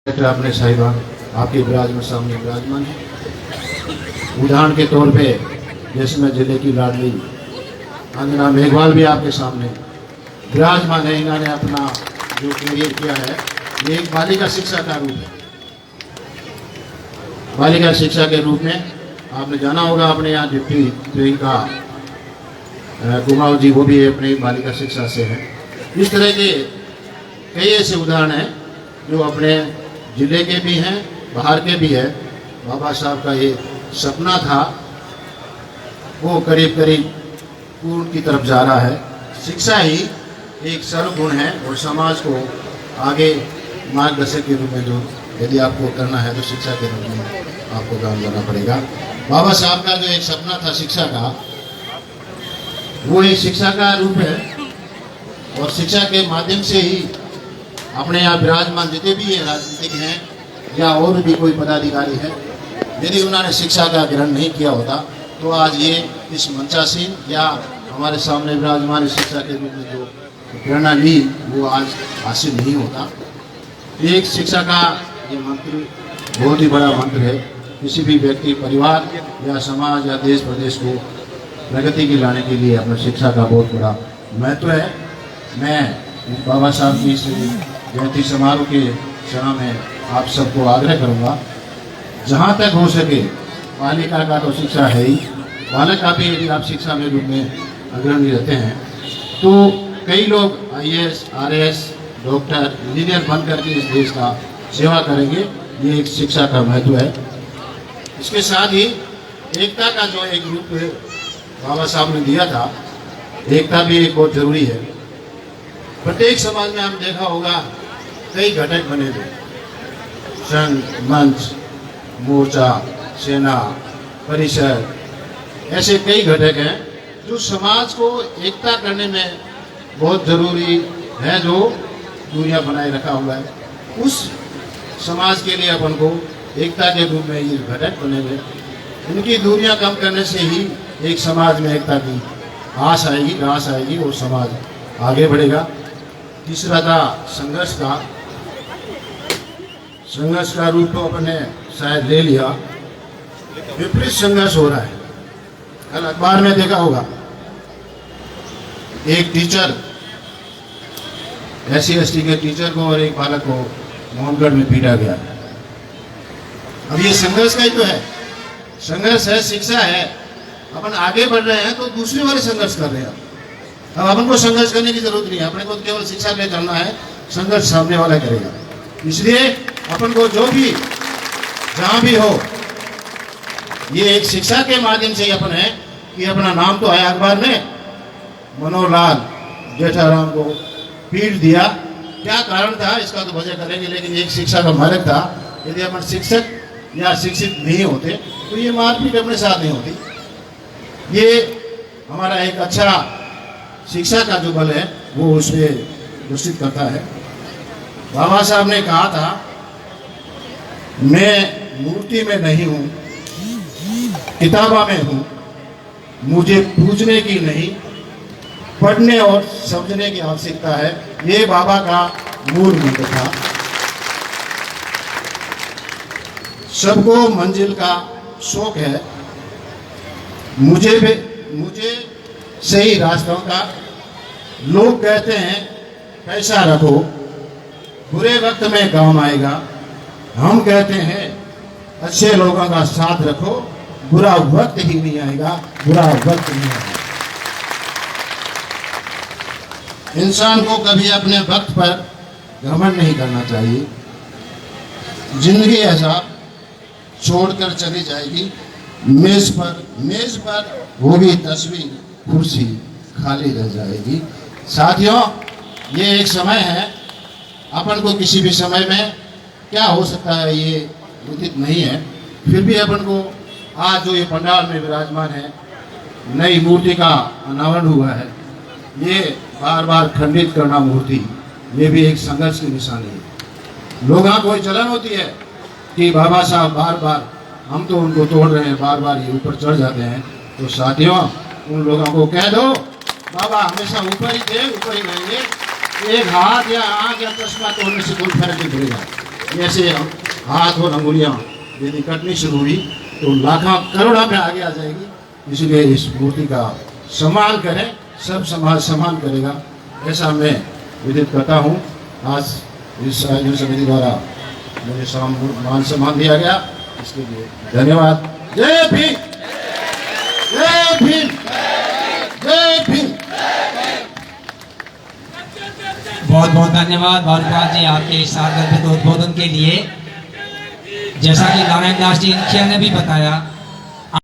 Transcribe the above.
अपने साहिबान आपके विराजमान सामने विराजमान है। उदाहरण के तौर पे जैसे मैं जिले की लाडली अंजना मेघवाल भी आपके सामने विराजमान है। इन्होंने अपना जो करियर किया है ये एक बालिका शिक्षा का रूप है। बालिका शिक्षा के रूप में आपने जाना होगा, अपने यहाँ डिप्टी प्रियंका कुमार जी वो भी अपनी बालिका शिक्षा से है। इस तरह के कई ऐसे उदाहरण हैं जो अपने जिले के भी हैं, बाहर के भी है। बाबा साहब का ये सपना था वो करीब करीब पूर्ण की तरफ जा रहा है। शिक्षा ही एक सर्वगुण है और समाज को आगे मार्गदर्शक के रूप में जो यदि आपको करना है तो शिक्षा के रूप में आपको काम करना पड़ेगा। बाबा साहब का जो एक सपना था शिक्षा का, वो एक शिक्षा का रूप है और शिक्षा के माध्यम से ही अपने यहाँ विराजमान जितने भी राजनीतिक हैं या और भी कोई पदाधिकारी है, यदि उन्होंने शिक्षा का ग्रहण नहीं किया होता तो आज ये इस मंचासीन या हमारे सामने विराजमान शिक्षा के रूप में जो प्रेरणा ली वो आज हासिल नहीं होता। एक शिक्षा का ये मंत्र बहुत ही बड़ा मंत्र है। किसी भी व्यक्ति, परिवार या समाज या देश प्रदेश को प्रगति की लाने के लिए अपनी शिक्षा का बहुत बड़ा महत्व है। मैं बाबा साहब की इस जयंती समारोह के समय में आप सबको आग्रह करूंगा, जहां तक हो सके बालिका का तो शिक्षा है ही, बालक का भी यदि आप शिक्षा में रूप में अग्रणी रहते हैं तो कई लोग IAS, RAS, डॉक्टर, इंजीनियर बन करके इस देश का सेवा करेंगे। ये एक शिक्षा का महत्व है। इसके साथ ही एकता का जो एक रूप बाबा साहब ने दिया था, एकता भी एक बहुत जरूरी है। प्रत्येक समाज में हम देखा होगा कई घटक बने थे, संघ, मंच, मोर्चा, सेना, परिषद, ऐसे कई घटक हैं जो समाज को एकता करने में बहुत जरूरी है, जो दुनिया बनाए रखा हुआ है। उस समाज के लिए अपन को एकता के रूप में ये घटक बने हुए, इनकी दूरियां कम करने से ही एक समाज में एकता की आस आएगी, रास आएगी और समाज आगे बढ़ेगा। तीसरा था संघर्ष का रूप तो अपने शायद ले लिया। विपरीत संघर्ष हो रहा है। कल अखबार में देखा होगा एक टीचर, SC/ST के टीचर को और एक बालक को मोहनगढ़ में पीटा गया। अब ये संघर्ष का ही तो है, संघर्ष है, शिक्षा है। अपन आगे बढ़ रहे हैं तो दूसरे वाले संघर्ष कर रहे हैं। अब अपन को संघर्ष करने की जरूरत नहीं है, अपने को केवल शिक्षा ले चलना है, संघर्ष सामने वाला करेगा। इसलिए अपन को जो भी जहां भी हो, ये एक शिक्षा के माध्यम से ही अपन है कि अपना नाम तो आया अखबार में, मनोहर लाल जेठाराम को पीट दिया। क्या कारण था इसका तो वजह करेंगे, लेकिन एक शिक्षा का मार्ग था। यदि अपन शिक्षक या शिक्षित नहीं होते तो ये मारपीट अपने साथ नहीं होती। ये हमारा एक अच्छा शिक्षा का जो बल है वो उसमें घोषित करता है। बाबा साहब ने कहा था, मैं मूर्ति में नहीं हूं, किताबा में हूं, मुझे पूजने की नहीं, पढ़ने और समझने की आवश्यकता है। ये बाबा का मूल मंत्र था। सबको मंजिल का शौक है, मुझे सही रास्तों का। लोग कहते हैं पैसा रखो, बुरे वक्त में काम आएगा। हम कहते हैं अच्छे लोगों का साथ रखो, बुरा वक्त ही नहीं आएगा, बुरा वक्त नहीं आएगा। इंसान को कभी अपने वक्त पर घमंड नहीं करना चाहिए। जिंदगी ऐसा छोड़कर चली जाएगी, मेज पर वो भी तस्वीर, कुर्सी खाली रह जाएगी। साथियों, ये एक समय है, अपन को किसी भी समय में क्या हो सकता है ये उचित नहीं है। फिर भी अपन को आज जो ये पंडाल में विराजमान है, नई मूर्ति का अनावरण हुआ है, ये बार बार खंडित करना मूर्ति, ये भी एक संघर्ष की निशानी है। लोगों को चलन होती है कि बाबा साहब बार बार, हम तो उनको तोड़ रहे हैं, बार बार ये ऊपर चढ़ जाते हैं। तो साथियों, उन लोगों को कह दो बाबा हमेशा ऊपर ही थे, ऊपर ही रहेंगे। एक हाथ या आंख या चश्मा तोड़ने से कोई फर्क नहीं पड़ेगा। ऐसे हाथ और अंगुलियां यदि कटनी शुरू हुई तो लाखों करोड़ों में आगे आ जाएगी। इसलिए इस मूर्ति का सम्मान करें, सब समाज सम्मान करेगा, ऐसा मैं विदित करता हूँ। आज इस आयोजन समिति द्वारा मुझे मान सम्मान दिया गया, इसके लिए धन्यवाद। जय भीम, जय भीम, जय भीम। बहुत बहुत धन्यवाद भारद्वाज जी आपके इस सार्वजनिक उद्बोधन के लिए। जैसा कि नारायण दास जी ने भी बताया